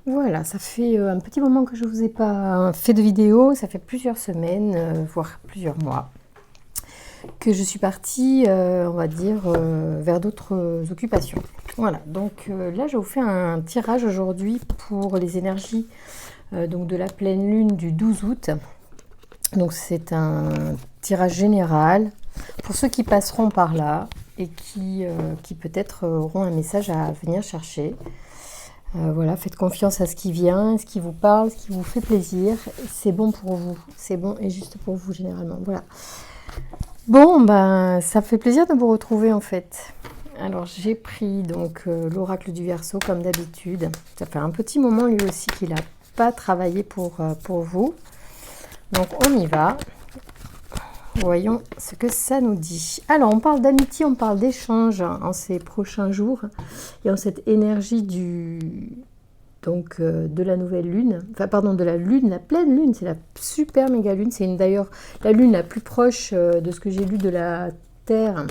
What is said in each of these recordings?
Voilà, ça fait un petit moment que je ne vous ai pas fait de vidéo, ça fait plusieurs semaines, voire plusieurs mois, que je suis partie, on va dire, vers d'autres occupations. Voilà, donc là je vous fais un tirage aujourd'hui pour les énergies donc de la pleine lune du 12 août. Donc c'est un tirage général pour ceux qui passeront par là et qui peut-être auront un message à venir chercher. Voilà, faites confiance à ce qui vient, ce qui vous parle, ce qui vous fait plaisir. C'est bon pour vous, c'est bon et juste pour vous généralement. Voilà. Bon, ben, ça fait plaisir de vous retrouver en fait. Alors j'ai pris donc l'oracle du Verseau comme d'habitude. Ça fait un petit moment lui aussi qu'il n'a pas travaillé pour vous. Donc on y va. Voyons ce que ça nous dit. Alors on parle d'amitié, on parle d'échange en ces prochains jours et en cette énergie de la nouvelle lune, enfin pardon, de la lune, la pleine lune, c'est la super méga lune, c'est d'ailleurs la lune la plus proche de ce que j'ai lu de la Terre,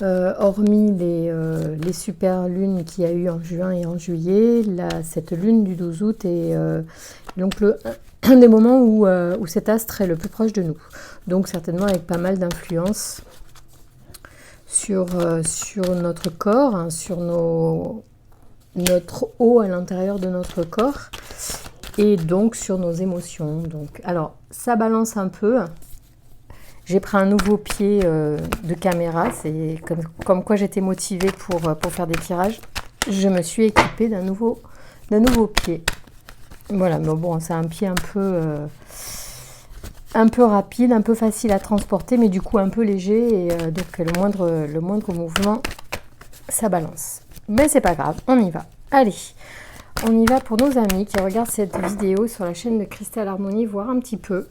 hormis les super lunes qu'il y a eu en juin et en juillet. Cette lune du 12 août est donc un des moments où cet astre est le plus proche de nous, donc certainement avec pas mal d'influence sur notre corps, hein, sur notre eau à l'intérieur de notre corps et donc sur nos émotions. Donc, alors ça balance un peu. J'ai pris un nouveau pied de caméra, c'est comme quoi j'étais motivée pour faire des tirages. Je me suis équipée d'un nouveau pied. Voilà, mais bon, c'est un pied un peu rapide, un peu facile à transporter, mais du coup un peu léger, et donc le moindre mouvement, ça balance. Mais c'est pas grave, on y va. Allez, on y va pour nos amis qui regardent cette vidéo sur la chaîne de Cristal Harmonie, voir un petit peu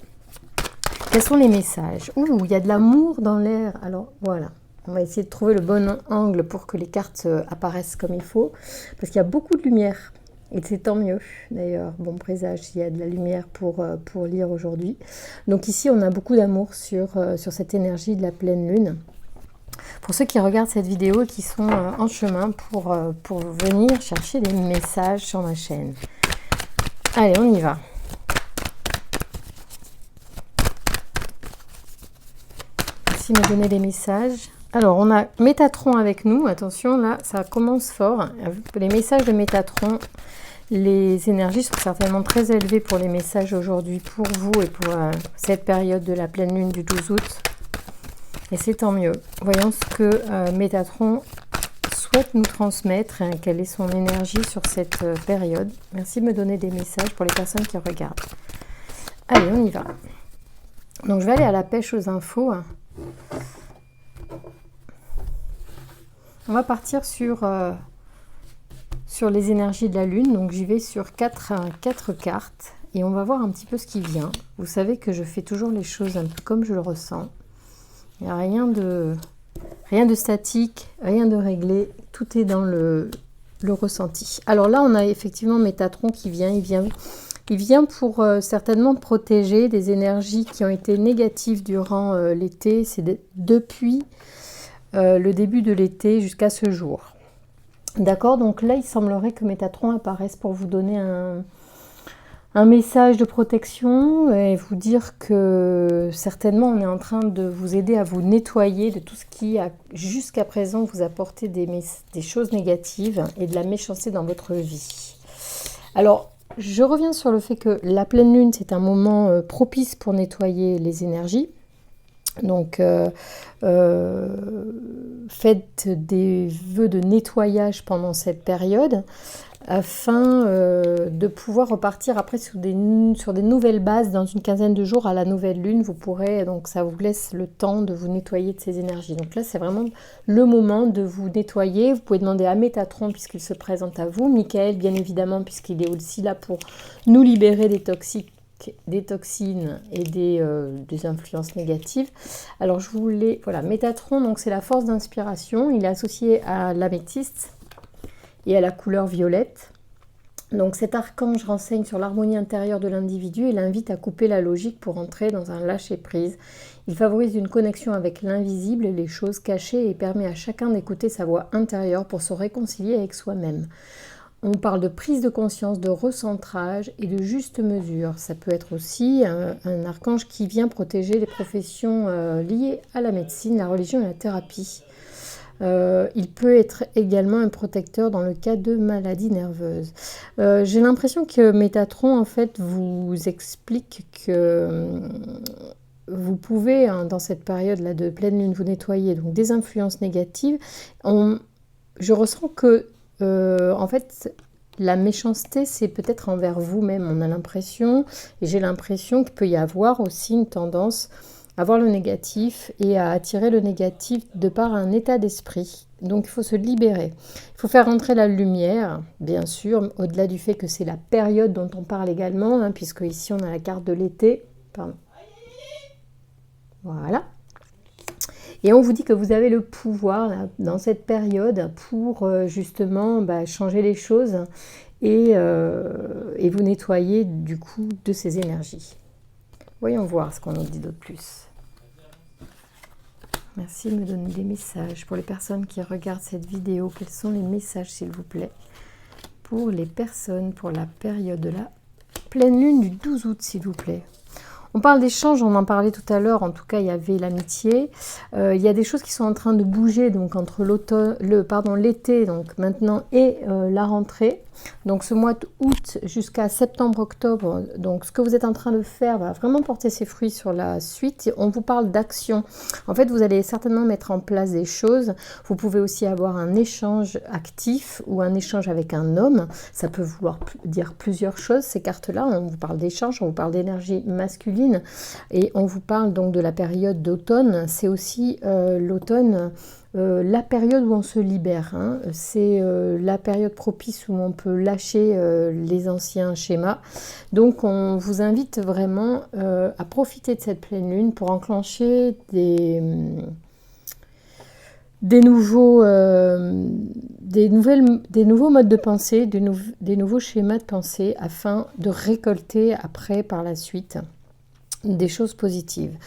quels sont les messages. Ouh, il y a de l'amour dans l'air. Alors voilà, on va essayer de trouver le bon angle pour que les cartes apparaissent comme il faut, parce qu'il y a beaucoup de lumière. Et c'est tant mieux, d'ailleurs, bon présage s'il y a de la lumière pour lire aujourd'hui. Donc ici, on a beaucoup d'amour sur cette énergie de la pleine lune. Pour ceux qui regardent cette vidéo et qui sont en chemin pour venir chercher des messages sur ma chaîne. Allez, on y va. Merci de me donner les messages. Alors, on a Métatron avec nous. Attention, là, ça commence fort. Les messages de Métatron, les énergies sont certainement très élevées pour les messages aujourd'hui, pour vous et pour cette période de la pleine lune du 12 août. Et c'est tant mieux. Voyons ce que Métatron souhaite nous transmettre, hein, quelle est son énergie sur cette période. Merci de me donner des messages pour les personnes qui regardent. Allez, on y va. Donc, je vais aller à la pêche aux infos. On va partir sur les énergies de la Lune. Donc, j'y vais sur 4 cartes et on va voir un petit peu ce qui vient. Vous savez que je fais toujours les choses un peu comme je le ressens. Il n'y a rien de statique, rien de réglé. Tout est dans le ressenti. Alors là, on a effectivement Métatron qui vient. Il vient pour certainement protéger des énergies qui ont été négatives durant l'été. C'est depuis le début de l'été jusqu'à ce jour. D'accord, donc là, il semblerait que Métatron apparaisse pour vous donner un message de protection et vous dire que certainement on est en train de vous aider à vous nettoyer de tout ce qui a jusqu'à présent vous apporté des choses négatives et de la méchanceté dans votre vie. Alors, je reviens sur le fait que la pleine lune, c'est un moment propice pour nettoyer les énergies. Donc, faites des vœux de nettoyage pendant cette période afin de pouvoir repartir après sur des nouvelles bases dans une quinzaine de jours à la nouvelle lune. Vous pourrez, donc ça vous laisse le temps de vous nettoyer de ces énergies. Donc là, c'est vraiment le moment de vous nettoyer. Vous pouvez demander à Métatron puisqu'il se présente à vous, Michael bien évidemment puisqu'il est aussi là pour nous libérer des toxines et des influences négatives. Alors je voulais, voilà, Métatron, donc c'est la force d'inspiration. Il est associé à l'améthyste et à la couleur violette. Donc cet archange renseigne sur l'harmonie intérieure de l'individu et l'invite à couper la logique pour entrer dans un lâcher-prise. Il favorise une connexion avec l'invisible et les choses cachées et permet à chacun d'écouter sa voix intérieure pour se réconcilier avec soi-même. On parle de prise de conscience, de recentrage et de juste mesure. Ça peut être aussi un archange qui vient protéger les professions liées à la médecine, la religion et la thérapie. Il peut être également un protecteur dans le cas de maladies nerveuses. J'ai l'impression que Métatron en fait vous explique que vous pouvez dans cette période là de pleine lune vous nettoyer donc des influences négatives. Je ressens que en fait la méchanceté c'est peut-être envers vous-même. On a l'impression et j'ai l'impression qu'il peut y avoir aussi une tendance à voir le négatif et à attirer le négatif de par un état d'esprit. Donc il faut se libérer. Il faut faire rentrer la lumière, bien sûr, au-delà du fait que c'est la période dont on parle également, hein, puisque ici on a la carte de l'été. Pardon. Voilà. Et on vous dit que vous avez le pouvoir là, dans cette période pour justement changer les choses et vous nettoyer du coup de ces énergies. Voyons voir ce qu'on nous dit de plus. Merci de me donner des messages. Pour les personnes qui regardent cette vidéo, quels sont les messages s'il vous plaît? Pour les personnes, pour la période de la pleine lune du 12 août s'il vous plaît. On parle d'échanges, on en parlait tout à l'heure, en tout cas il y avait l'amitié. Il y a des choses qui sont en train de bouger donc entre l'été donc maintenant et la rentrée. Donc ce mois d'août jusqu'à septembre-octobre, donc ce que vous êtes en train de faire va vraiment porter ses fruits sur la suite. On vous parle d'action. En fait, vous allez certainement mettre en place des choses. Vous pouvez aussi avoir un échange actif ou un échange avec un homme. Ça peut vouloir dire plusieurs choses, ces cartes-là. On vous parle d'échange, on vous parle d'énergie masculine et on vous parle donc de la période d'automne. C'est aussi l'automne. La période où on se libère, hein, c'est la période propice où on peut lâcher les anciens schémas. Donc on vous invite vraiment à profiter de cette pleine lune pour enclencher des nouveaux modes de pensée, des nouveaux schémas de pensée afin de récolter après par la suite des choses positives.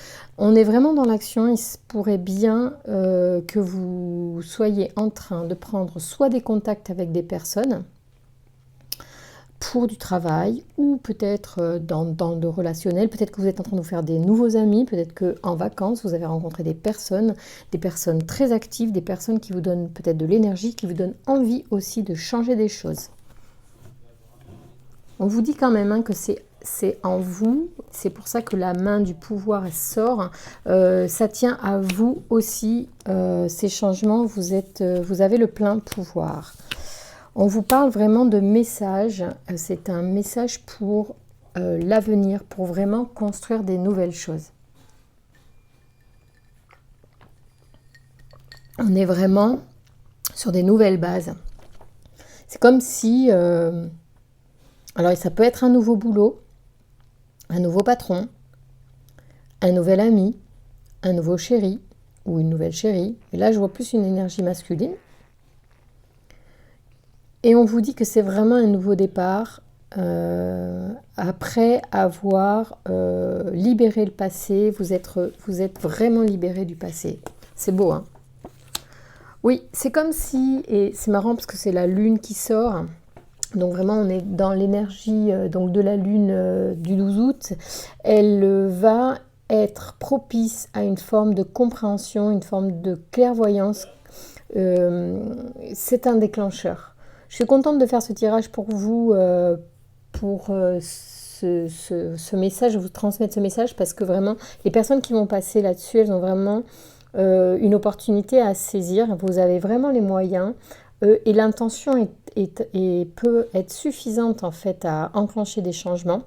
On est vraiment dans l'action, il se pourrait bien que vous soyez en train de prendre soit des contacts avec des personnes pour du travail ou peut-être dans le relationnel, peut-être que vous êtes en train de vous faire des nouveaux amis, peut-être qu'en vacances vous avez rencontré des personnes très actives, des personnes qui vous donnent peut-être de l'énergie, qui vous donnent envie aussi de changer des choses. On vous dit quand même que c'est en vous, c'est pour ça que la main du pouvoir sort, ça tient à vous aussi, ces changements, vous avez le plein pouvoir. On vous parle vraiment de message, c'est un message pour l'avenir, pour vraiment construire des nouvelles choses. On est vraiment sur des nouvelles bases. C'est comme si, alors ça peut être un nouveau boulot, un nouveau patron, un nouvel ami, un nouveau chéri ou une nouvelle chérie. Et là, je vois plus une énergie masculine. Et on vous dit que c'est vraiment un nouveau départ après avoir libéré le passé. Vous êtes vraiment libéré du passé. C'est beau, hein? Oui, c'est comme si, et c'est marrant parce que c'est la lune qui sort. Donc vraiment, on est dans l'énergie donc de la lune du 12 août. Elle va être propice à une forme de compréhension, une forme de clairvoyance. C'est un déclencheur. Je suis contente de faire ce tirage pour vous, pour ce message, je vous transmettre ce message parce que vraiment, les personnes qui vont passer là-dessus, elles ont vraiment une opportunité à saisir. Vous avez vraiment les moyens et l'intention peut être suffisante en fait à enclencher des changements.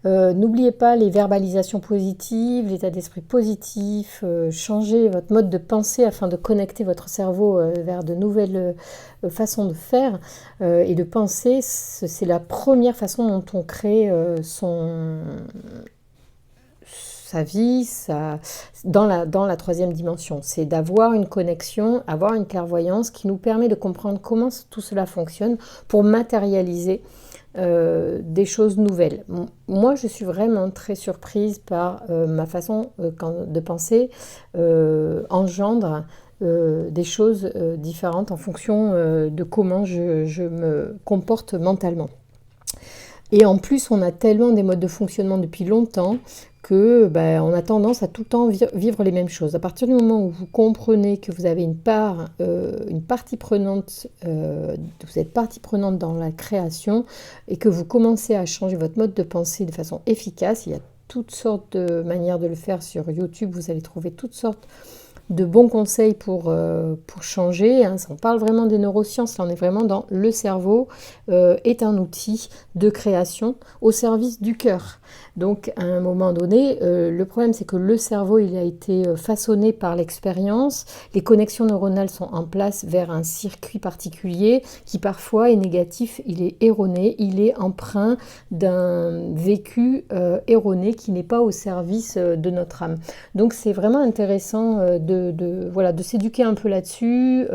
N'oubliez pas les verbalisations positives, l'état d'esprit positif, changez votre mode de pensée afin de connecter votre cerveau vers de nouvelles façons de faire et de penser. C'est la première façon dont on crée sa vie dans la troisième dimension. C'est d'avoir une connexion, avoir une clairvoyance qui nous permet de comprendre comment tout cela fonctionne pour matérialiser des choses nouvelles. Moi, je suis vraiment très surprise par ma façon de penser engendre des choses différentes en fonction de comment je me comporte mentalement. Et en plus, on a tellement des modes de fonctionnement depuis longtemps que on a tendance à tout le temps vivre les mêmes choses. À partir du moment où vous comprenez que vous avez une partie prenante, vous êtes partie prenante dans la création et que vous commencez à changer votre mode de pensée de façon efficace, il y a toutes sortes de manières de le faire sur YouTube, vous allez trouver toutes sortes de bons conseils pour changer. Hein. On parle vraiment des neurosciences, là on est vraiment dans le cerveau est un outil de création au service du cœur. Donc à un moment donné, le problème c'est que le cerveau il a été façonné par l'expérience, les connexions neuronales sont en place vers un circuit particulier qui parfois est négatif, il est erroné, il est empreint d'un vécu erroné qui n'est pas au service de notre âme. Donc c'est vraiment intéressant de s'éduquer un peu là-dessus.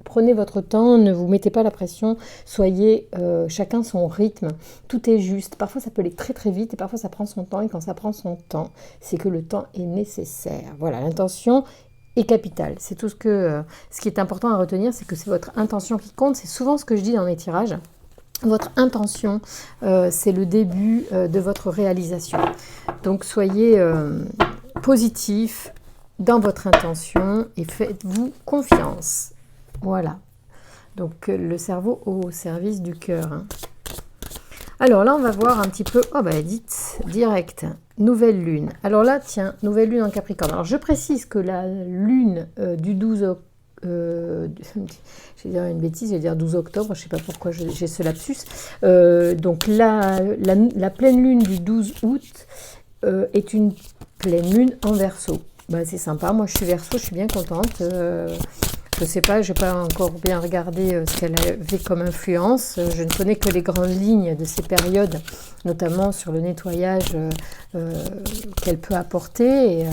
Prenez votre temps, ne vous mettez pas la pression, soyez chacun son rythme, tout est juste. Parfois ça peut aller très très vite et parfois ça prend son temps, et quand ça prend son temps, c'est que le temps est nécessaire. Voilà, l'intention est capitale. C'est tout ce qui est important à retenir, c'est que c'est votre intention qui compte. C'est souvent ce que je dis dans mes tirages. Votre intention, c'est le début de votre réalisation. Donc soyez positif dans votre intention et faites-vous confiance. Voilà. Donc le cerveau au service du cœur. Hein. Alors là, on va voir un petit peu, dites direct, nouvelle lune. Alors là, tiens, nouvelle lune en Capricorne. Alors je précise que la lune du 12 octobre, je vais dire une bêtise, je vais dire 12 octobre, je ne sais pas pourquoi j'ai ce lapsus. Donc la pleine lune du 12 août est une pleine lune en Verseau. C'est sympa, moi je suis Verseau, je suis bien contente. Je ne sais pas, je n'ai pas encore bien regardé ce qu'elle avait comme influence. Je ne connais que les grandes lignes de ces périodes, notamment sur le nettoyage qu'elle peut apporter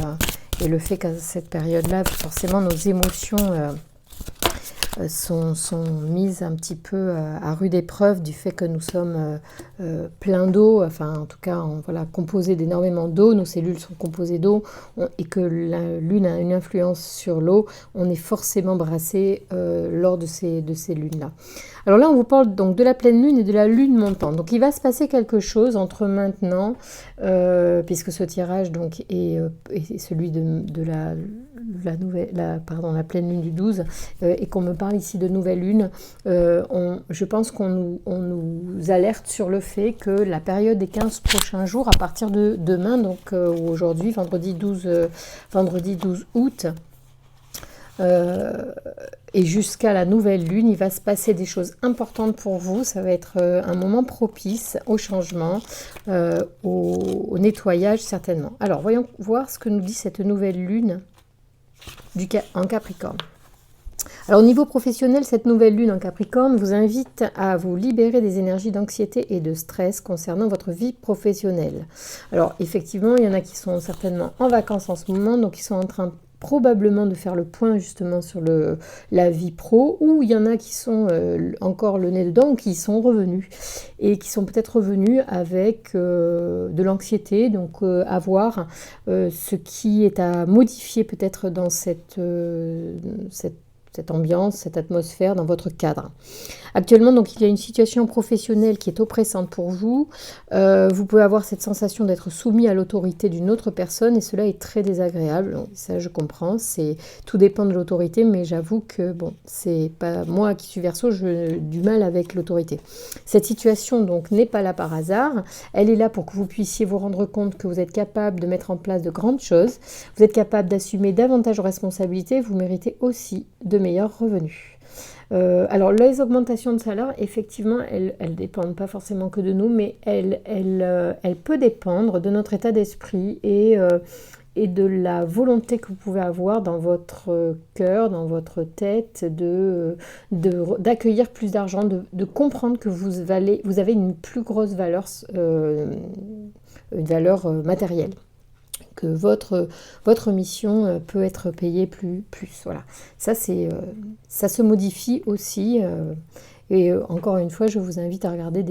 et le fait qu'à cette période-là, forcément, nos émotions sont mises un petit peu à rude épreuve du fait que nous sommes pleins d'eau, enfin en tout cas composés d'énormément d'eau, nos cellules sont composées d'eau et que la lune a une influence sur l'eau, on est forcément brassé lors de ces lunes-là. Alors là on vous parle donc de la pleine lune et de la lune montante, donc il va se passer quelque chose entre maintenant, puisque ce tirage donc est celui de la pleine lune du 12 et qu'on me parle ici de nouvelle lune, je pense qu'on nous alerte sur le fait que la période des 15 prochains jours, à partir de demain, donc aujourd'hui, vendredi 12 août, et jusqu'à la nouvelle lune, il va se passer des choses importantes pour vous. Ça va être un moment propice au changement, au nettoyage certainement. Alors, voyons voir ce que nous dit cette nouvelle lune en Capricorne. Alors au niveau professionnel, cette nouvelle lune en Capricorne vous invite à vous libérer des énergies d'anxiété et de stress concernant votre vie professionnelle. Alors effectivement, il y en a qui sont certainement en vacances en ce moment, donc ils sont en train probablement de faire le point justement sur la vie pro, ou il y en a qui sont encore le nez dedans, ou qui sont revenus, et qui sont peut-être revenus avec de l'anxiété, donc à voir ce qui est à modifier peut-être dans cette ambiance, cette atmosphère dans votre cadre. Actuellement, donc, il y a une situation professionnelle qui est oppressante pour vous. Vous pouvez avoir cette sensation d'être soumis à l'autorité d'une autre personne et cela est très désagréable. Donc, ça, je comprends. Tout dépend de l'autorité, mais j'avoue que c'est pas moi qui suis Verseau, j'ai du mal avec l'autorité. Cette situation donc n'est pas là par hasard. Elle est là pour que vous puissiez vous rendre compte que vous êtes capable de mettre en place de grandes choses. Vous êtes capable d'assumer davantage de responsabilités. Vous méritez aussi de meilleurs revenus. Alors les augmentations de salaire, effectivement, elles dépendent pas forcément que de nous, mais elles peuvent dépendre de notre état d'esprit et de la volonté que vous pouvez avoir dans votre cœur, dans votre tête, d'accueillir plus d'argent, de comprendre que vous avez une plus grosse valeur, une valeur matérielle. Que votre mission peut être payée plus. Voilà. Ça se modifie aussi. Et encore une fois, je vous invite à regarder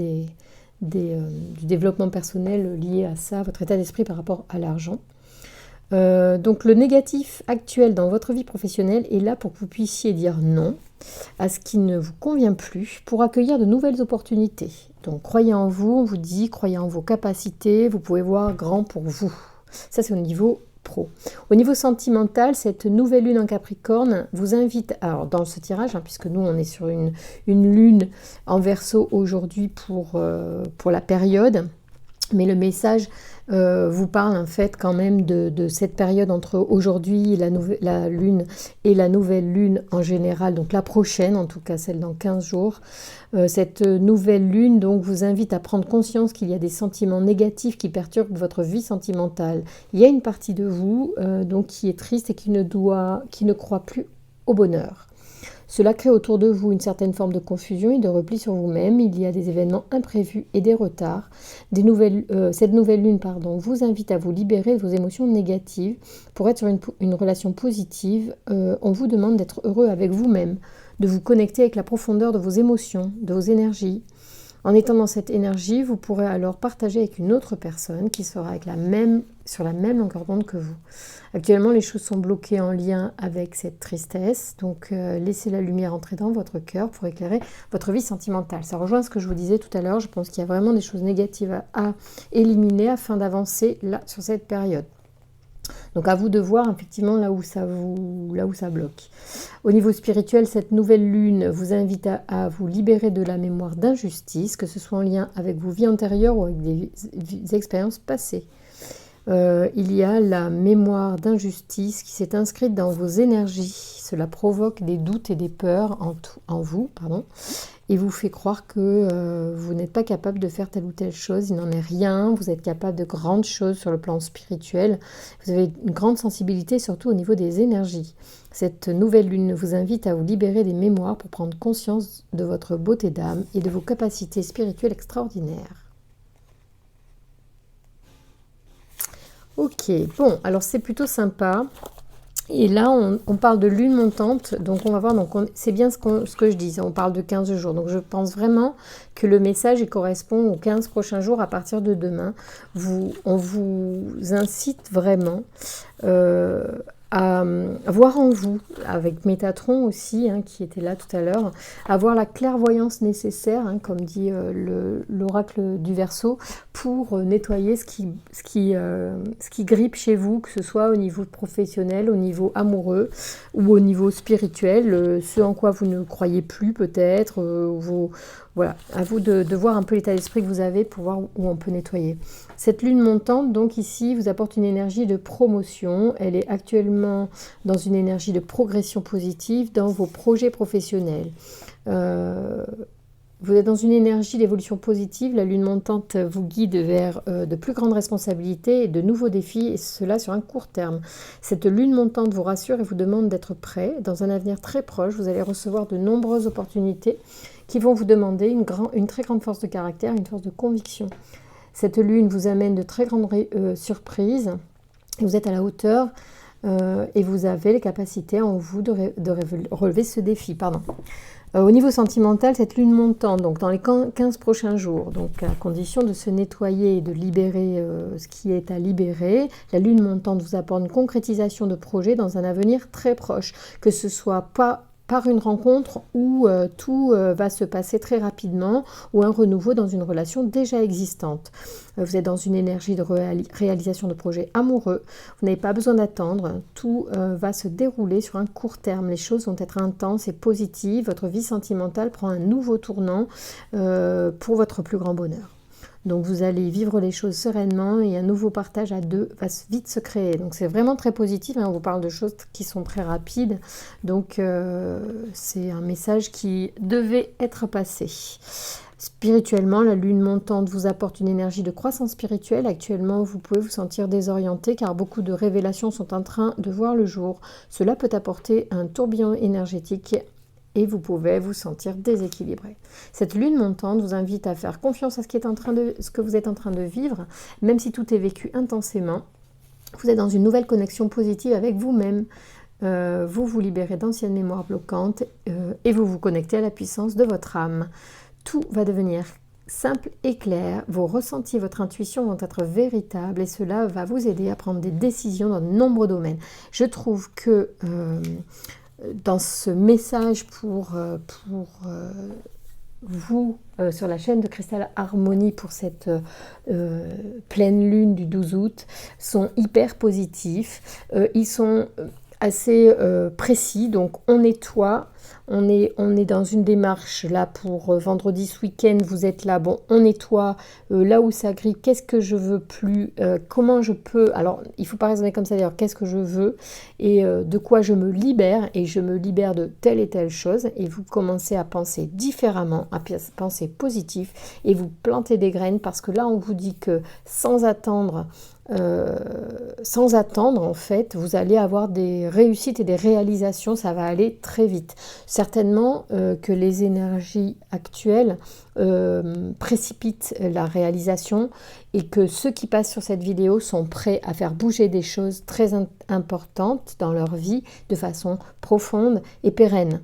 du développement personnel lié à ça, votre état d'esprit par rapport à l'argent. Donc le négatif actuel dans votre vie professionnelle est là pour que vous puissiez dire non à ce qui ne vous convient plus pour accueillir de nouvelles opportunités. Donc croyez en vous, on vous dit, croyez en vos capacités, vous pouvez voir grand pour vous. Ça c'est au niveau pro. Au niveau sentimental, cette nouvelle lune en Capricorne vous invite, alors dans ce tirage, puisque nous on est sur une lune en Verseau aujourd'hui pour la période, mais le message vous parle en fait quand même de cette période entre aujourd'hui, la lune et la nouvelle lune en général, donc la prochaine, en tout cas celle dans 15 jours. Cette nouvelle lune donc vous invite à prendre conscience qu'il y a des sentiments négatifs qui perturbent votre vie sentimentale. Il y a une partie de vous donc qui est triste et qui ne croit plus au bonheur. Cela crée autour de vous une certaine forme de confusion et de repli sur vous-même. Il y a des événements imprévus et des retards. Cette nouvelle lune vous invite à vous libérer de vos émotions négatives pour être sur une relation positive. On vous demande d'être heureux avec vous-même, de vous connecter avec la profondeur de vos émotions, de vos énergies. En étant dans cette énergie, vous pourrez alors partager avec une autre personne qui sera sur la même longueur d'onde que vous. Actuellement, les choses sont bloquées en lien avec cette tristesse, donc laissez la lumière entrer dans votre cœur pour éclairer votre vie sentimentale. Ça rejoint ce que je vous disais tout à l'heure, je pense qu'il y a vraiment des choses négatives à éliminer afin d'avancer là sur cette période. Donc à vous de voir effectivement là où ça bloque. Au niveau spirituel, cette nouvelle lune vous invite à vous libérer de la mémoire d'injustice, que ce soit en lien avec vos vies antérieures ou avec des expériences passées. Il y a la mémoire d'injustice qui s'est inscrite dans vos énergies. Cela provoque des doutes et des peurs en vous, et vous fait croire que vous n'êtes pas capable de faire telle ou telle chose. Il n'en est rien, vous êtes capable de grandes choses sur le plan spirituel. Vous avez une grande sensibilité, surtout au niveau des énergies. Cette nouvelle lune vous invite à vous libérer des mémoires pour prendre conscience de votre beauté d'âme et de vos capacités spirituelles extraordinaires. Ok, bon, alors c'est plutôt sympa. Et là, on parle de lune montante, donc on va voir, c'est bien ce que je dis, on parle de 15 jours. Donc je pense vraiment que le message il correspond aux 15 prochains jours à partir de demain. On vous incite vraiment à voir en vous, avec Métatron aussi, qui était là tout à l'heure, à avoir la clairvoyance nécessaire, comme dit l'oracle du Verseau, pour nettoyer ce qui grippe chez vous, que ce soit au niveau professionnel, au niveau amoureux ou au niveau spirituel, ce en quoi vous ne croyez plus peut-être, voilà, à vous de voir un peu l'état d'esprit que vous avez pour voir où on peut nettoyer. Cette lune montante, donc ici, vous apporte une énergie de promotion. Elle est actuellement dans une énergie de progression positive dans vos projets professionnels. Vous êtes dans une énergie d'évolution positive. La lune montante vous guide vers de plus grandes responsabilités et de nouveaux défis, et cela sur un court terme. Cette lune montante vous rassure et vous demande d'être prêt. Dans un avenir très proche, vous allez recevoir de nombreuses opportunités qui vont vous demander une très grande force de caractère, une force de conviction. Cette lune vous amène de très grandes surprises. Et vous êtes à la hauteur et vous avez les capacités en vous de relever ce défi. Au niveau sentimental, cette lune montante, donc dans les 15 prochains jours, donc à condition de se nettoyer et de libérer ce qui est à libérer, la lune montante vous apporte une concrétisation de projet dans un avenir très proche, que ce soit pas par une rencontre où tout va se passer très rapidement ou un renouveau dans une relation déjà existante. Vous êtes dans une énergie de réalisation de projets amoureux. Vous n'avez pas besoin d'attendre. Tout va se dérouler sur un court terme. Les choses vont être intenses et positives. Votre vie sentimentale prend un nouveau tournant pour votre plus grand bonheur. Donc vous allez vivre les choses sereinement et un nouveau partage à deux va vite se créer. Donc c'est vraiment très positif, on vous parle de choses qui sont très rapides. Donc c'est un message qui devait être passé. Spirituellement, la lune montante vous apporte une énergie de croissance spirituelle. Actuellement, vous pouvez vous sentir désorienté car beaucoup de révélations sont en train de voir le jour. Cela peut apporter un tourbillon énergétique et vous pouvez vous sentir déséquilibré. Cette lune montante vous invite à faire confiance à ce que vous êtes en train de vivre, même si tout est vécu intensément. Vous êtes dans une nouvelle connexion positive avec vous-même. Vous vous libérez d'anciennes mémoires bloquantes et vous vous connectez à la puissance de votre âme. Tout va devenir simple et clair. Vos ressentis, votre intuition vont être véritables et cela va vous aider à prendre des décisions dans de nombreux domaines. Je trouve que dans ce message pour vous sur la chaîne de Cristal Harmonie pour cette pleine lune du 12 août sont hyper positifs. Ils sont assez précis, donc on nettoie, on est dans une démarche là pour vendredi ce week-end, vous êtes là, bon on nettoie là où ça grille, qu'est-ce que je veux plus, comment je peux, alors il faut pas raisonner comme ça d'ailleurs, qu'est-ce que je veux et de quoi je me libère, et je me libère de telle et telle chose, et vous commencez à penser différemment, à penser positif, et vous plantez des graines, parce que là on vous dit que sans attendre en fait, vous allez avoir des réussites et des réalisations, ça va aller très vite. Certainement que les énergies actuelles précipitent la réalisation, et que ceux qui passent sur cette vidéo sont prêts à faire bouger des choses très importantes dans leur vie de façon profonde et pérenne.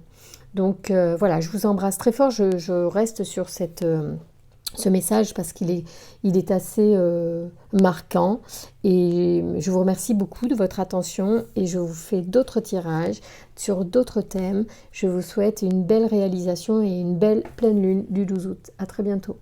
Donc voilà, je vous embrasse très fort, je reste sur ce message parce qu'il est assez marquant, et je vous remercie beaucoup de votre attention, et je vous fais d'autres tirages sur d'autres thèmes. Je vous souhaite une belle réalisation et une belle pleine lune du 12 août. À très bientôt.